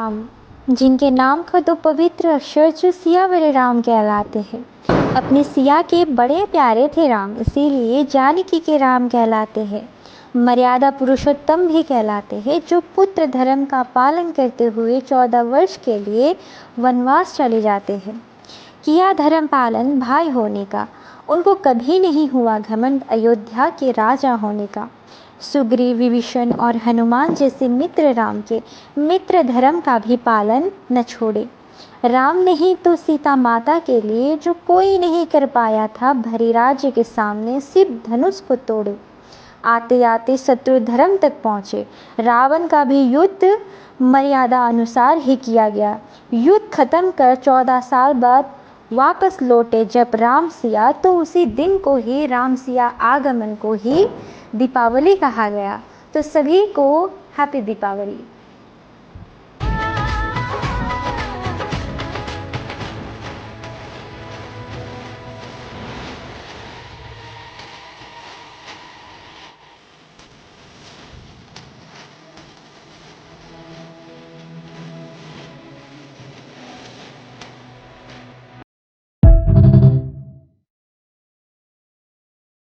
राम, जिनके नाम का तो पवित्र अक्षर जो सिया वाले राम कहलाते हैं। अपने सिया के बड़े प्यारे थे राम, इसीलिए जानकी के राम कहलाते हैं। मर्यादा पुरुषोत्तम भी कहलाते हैं, जो पुत्र धर्म का पालन करते हुए 14 वर्ष के लिए वनवास चले जाते हैं। किया धर्म पालन भाई होने का, उनको कभी नहीं हुआ घमंड अयोध्या के राजा होने का। सुग्रीव, विभीषण और हनुमान जैसे मित्र राम के मित्र धर्म का भी पालन न छोड़े। राम नहीं तो सीता माता के लिए जो कोई नहीं कर पाया था, भरी राज्य के सामने सिर्फ धनुष को तोड़े। आते आते शत्रु धर्म तक पहुँचे। रावण का भी युद्ध मर्यादा अनुसार ही किया गया। युद्ध खत्म कर 14 साल बाद वापस लौटे जब राम सिया, तो उसी दिन को ही राम सिया आगमन को ही दीपावली कहा गया। तो सभी को हैप्पी दीपावली।